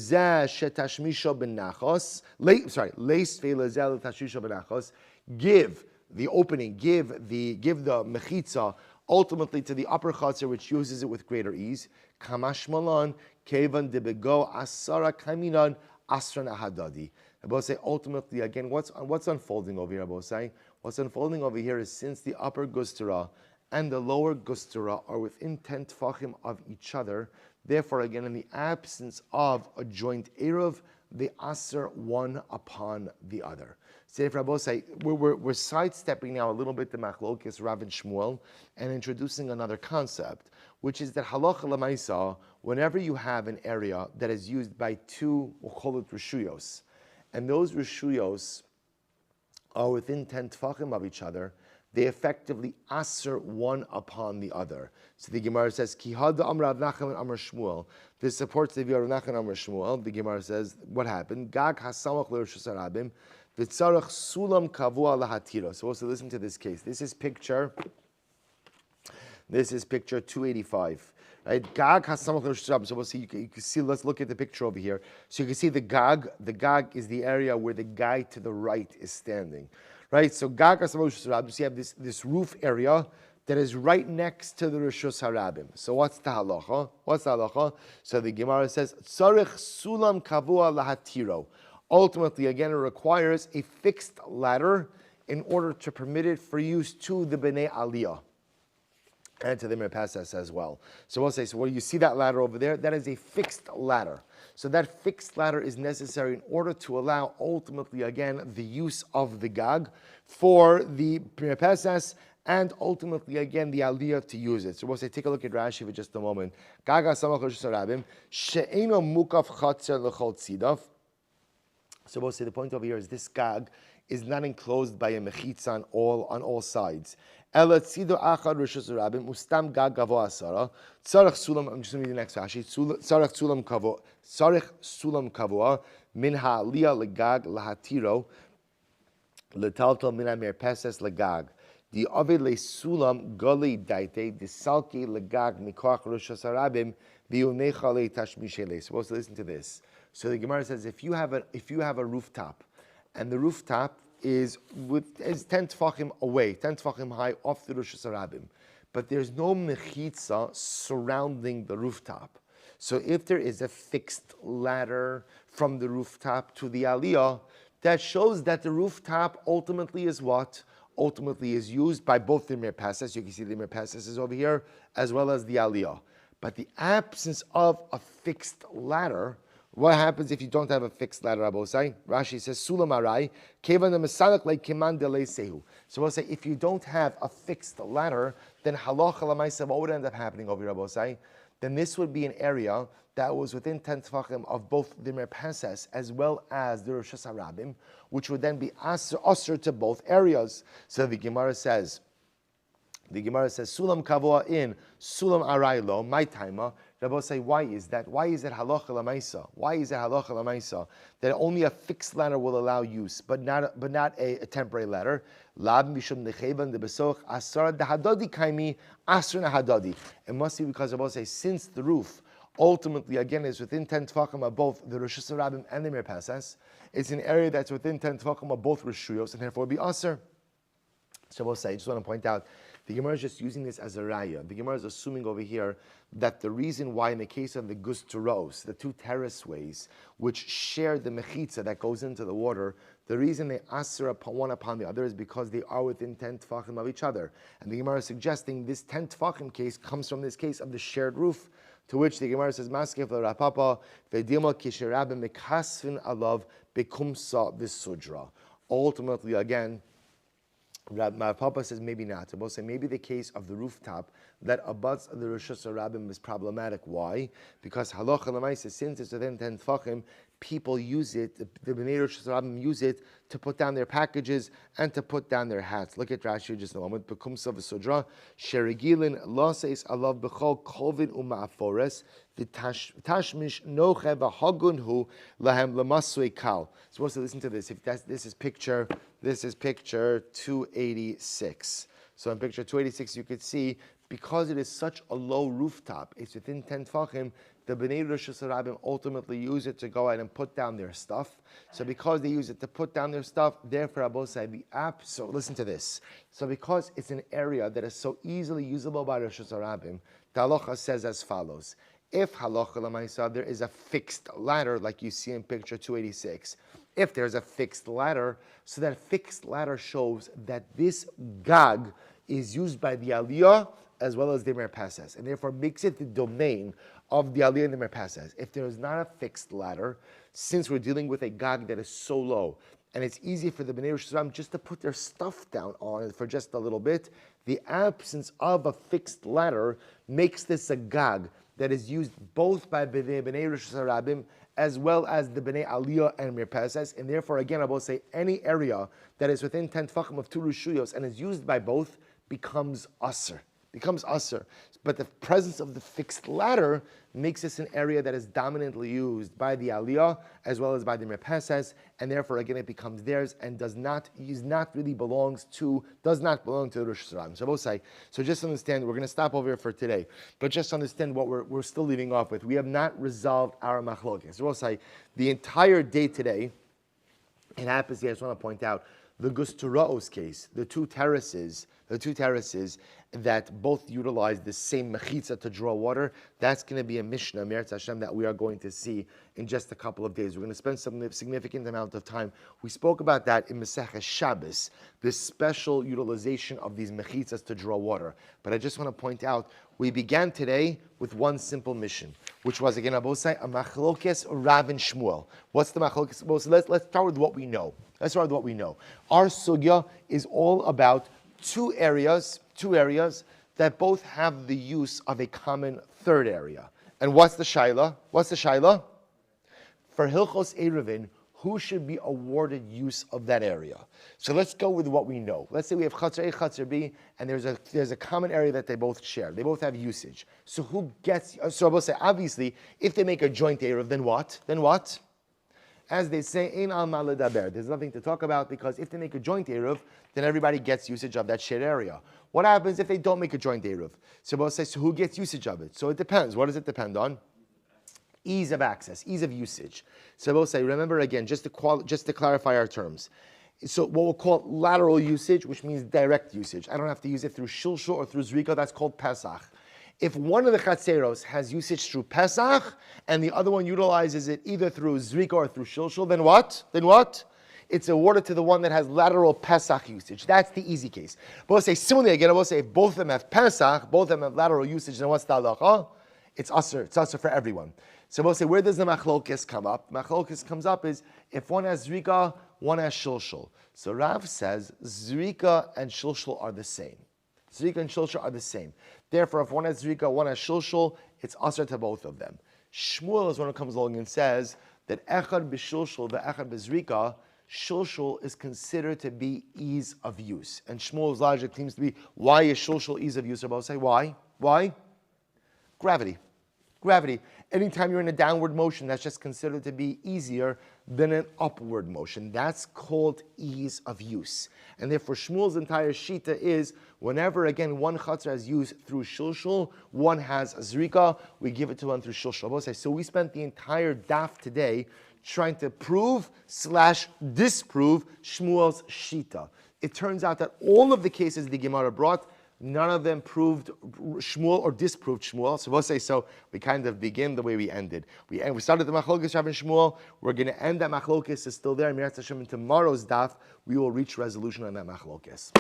the opening, give the mechitza ultimately to the upper chatzar, which uses it with greater ease. Kamashmalan kevan debego asara kaminan asran ahadadi. Abba say ultimately again, what's unfolding over here? Abba say What's unfolding over here is since the upper gustera and the lower gustera are within 10 tfachim of each other, therefore, again, in the absence of a joint eruv, they aser one upon the other. So if Rabbosai, we're sidestepping now a little bit the machlokes Rav and Shmuel and introducing another concept, which is that halacha lemaisa, whenever you have an area that is used by two, we'll call it rishuyos, and those rishuyos are within 10 tfachim of each other, they effectively aser one upon the other. So the Gemara says, Ki hada amar Rav Nachman and amar Shmuel. This supports the view of Rav Nachman and amar Shmuel. The Gemara says, what happened? Gag hasamach l'Rosh Hashanah v'tzarach sulam kavua lahatiro. So also listen to this case. This is picture 285. Right? Gag hasamach l'Rosh Hashanah. So we'll see, you can see, let's look at the picture over here. So you can see the gag. The gag is the area where the guy to the right is standing. Right, so Gag HaSamosh Harabim, so you have this roof area that is right next to the Rishus Harabim. So what's the halacha? So the Gemara says, Tzarech Sulam Kavua Lahatiro. Ultimately, again, it requires a fixed ladder in order to permit it for use to the Bnei Aliyah and to the Merpasas as well. So we'll say, so when you see that ladder over there, that is a fixed ladder. So that fixed ladder is necessary in order to allow, ultimately, again, the use of the gag for the Merpasas and ultimately, again, the Aliyah to use it. So we'll say, take a look at Rashi for just a moment. Gag HaSamach Rosh Hashanah, she'eno mukaf chatzer l'chol tzidav. So we'll say the point over here is this gag is not enclosed by a mechitza on all sides. Ela tzido achad rishus rabim ustam gag gavo asara tzarech sulam. I'm just going to read the next Rashi. Tzarech sulam kavo min ha'aliyah legag lahatiro letaltal min ha'merpeses legag. The ovid le sulam goli daite disalki legag mikoach rishus rabim viunecha le tashmishele. Supposed to listen to this. So the Gemara says if you have a rooftop, and the rooftop is 10 tfachim away, 10 tfachim high off the Rosh Hashanah, but there's no mechitza surrounding the rooftop. So if there is a fixed ladder from the rooftop to the aliyah, that shows that the rooftop ultimately is what? Ultimately is used by both the merpasas. You can see the merpasas is over here, as well as the aliyah. But the absence of a fixed ladder, what happens if you don't have a fixed ladder, Rabosai? Rashi says, Sulam arai, kevan the mesalak like keman delay sehu. So we'll say, if you don't have a fixed ladder, then halacha lamaisa, what would end up happening over here, Rabosai? Then this would be an area that was within 10 tefachim of both the merpasas as well as the Rosh Hashanah, which would then be asr to both areas. So the Gemara says, Sulam kavoa in, Sulam arai lo, my timer. Rabbi say, why is that? Why is it halacha lamaisa? Why is it halacha lamaisa that only a fixed ladder will allow use, but not a temporary ladder? Lab mishum nechevan de besoch asar dehadadi kaimi asr nahadadi. It must be because Rabbi say, since the roof ultimately again is within 10 tefachim of both the Rosh Hashanah and the Merpasas, it's an area that's within 10 tefachim of both Rishuyos, and therefore be asr. So Rabbi say, I just want to point out, the Gemara is just using this as a raya. The Gemara is assuming over here that the reason why in the case of the gusteros, the two terraceways, which share the mechitza that goes into the water, the reason they aser one upon the other is because they are within 10 tefachim of each other. And the Gemara is suggesting this 10 tefachim case comes from this case of the shared roof, to which the Gemara says, Maskef l'rapapa, v'dilma kisherabim mekasvin alav bekumsa v'sudra. Ultimately, again, my Papa says maybe not. So we'll say maybe the case of the rooftop that abuts the Rosh Hashanah is problematic. Why? Because halacha l'maisa, since it's within 10 tefachim, people use it, the Bnei Rosh Hashanah use it to put down their packages and to put down their hats. Look at Rashi just a moment. Bekumsa v'sudra, sherigilin lo seis alav b'chol kolvin u'ma'afores, v'tashmish noche v'hagun hu lahem l'masui kal. So we'll listen to this. This is picture 286. So in picture 286 you could see, because it is such a low rooftop, it's within 10 tefachim, the Bnei Rosh Hashanah ultimately use it to go out and put down their stuff. So because they use it to put down their stuff, therefore Abba said the app. So listen to this. So because it's an area that is so easily usable by Rosh Hashanah, the halacha says as follows. If halacha l'maisa, there is a fixed ladder like you see in picture 286, If there's a fixed ladder, so that fixed ladder shows that this gag is used by the aliyah as well as the merpases, and therefore makes it the domain of the aliyah and the merpases. If there is not a fixed ladder, since we're dealing with a gag that is so low, and it's easy for the Bnei Yerushalayim just to put their stuff down on it for just a little bit, the absence of a fixed ladder makes this a gag that is used both by Bnei Yerushalayim as well as the Bnei Aliyah and Mirpases, and therefore, again, I will say any area that is within 10 tefachim of 2 rishuyos and is used by both becomes usher. But the presence of the fixed ladder makes this an area that is dominantly used by the Aliyah as well as by the Mirpases, and therefore, again, it becomes theirs and does not belong to the Rosh Hashanah. So I will say, so just understand, we're going to stop over here for today, but just understand what we're still leaving off with. We have not resolved our machlokes. So I will say, the entire day today, it happens here, I just want to point out, the Gusturaos case, the two terraces that both utilize the same mechitza to draw water, that's going to be a Mishnah, Meretz Hashem, that we are going to see in just a couple of days. We're going to spend some significant amount of time. We spoke about that in Masechah Shabbos, this special utilization of these mechitzas to draw water. But I just want to point out, we began today with one simple mission, which was, again, Abosai, a machlokes Rav and Shmuel. What's the machlokes? So let's start with what we know. Our sugya is all about two areas that both have the use of a common third area. And what's the shaila? For Hilchos Eruvin, who should be awarded use of that area? So let's go with what we know. Let's say we have Chatzar A, Chatzar B, and there's a common area that they both share. They both have usage. So who gets, so I will say, obviously, if they make a joint Eruv, then what? As they say, Ein al ma ledaber. There's nothing to talk about, because if they make a joint Eruv, then everybody gets usage of that shared area. What happens if they don't make a joint Eruv? So we'll say, so who gets usage of it? So it depends. What does it depend on? Ease of access, ease of usage. So we'll say, remember again, just to clarify our terms. So what we'll call lateral usage, which means direct usage. I don't have to use it through shilshul or through zrika, that's called Pesach. If one of the chatzeros has usage through Pesach, and the other one utilizes it either through zrika or through shilshul, then what? It's awarded to the one that has lateral Pesach usage. That's the easy case. But we'll say, similarly again, we'll say if both of them have Pesach, both of them have lateral usage, then what's the halacha? It's usher for everyone. So we'll say, where does the machlokes come up? Machlokes comes up is if one has zrika, one has shilshul. So Rav says zrika and shilshul are the same. Therefore, if one has zrika, one has shilshul, it's usher to both of them. Shmuel is one who comes along and says that echad b'shilshul, the echad b'zrika, shilshul is considered to be ease of use. And Shmuel's logic seems to be, why is shilshul ease of use? I'll say, why? Gravity. Anytime you're in a downward motion, that's just considered to be easier than an upward motion. That's called ease of use. And therefore, Shmuel's entire shita is, whenever, again, one chatzar has used through shilshul, one has zrika, we give it to one through shilshul. So we spent the entire daf today trying to prove/disprove Shmuel's shita. It turns out that all of the cases the Gemara brought, none of them proved Shmuel or disproved Shmuel. So we'll say, so we kind of begin the way we ended. We started the machlokes Rav and Shmuel. We're going to end that machlokes is still there. In tomorrow's daf, we will reach resolution on that machlokes.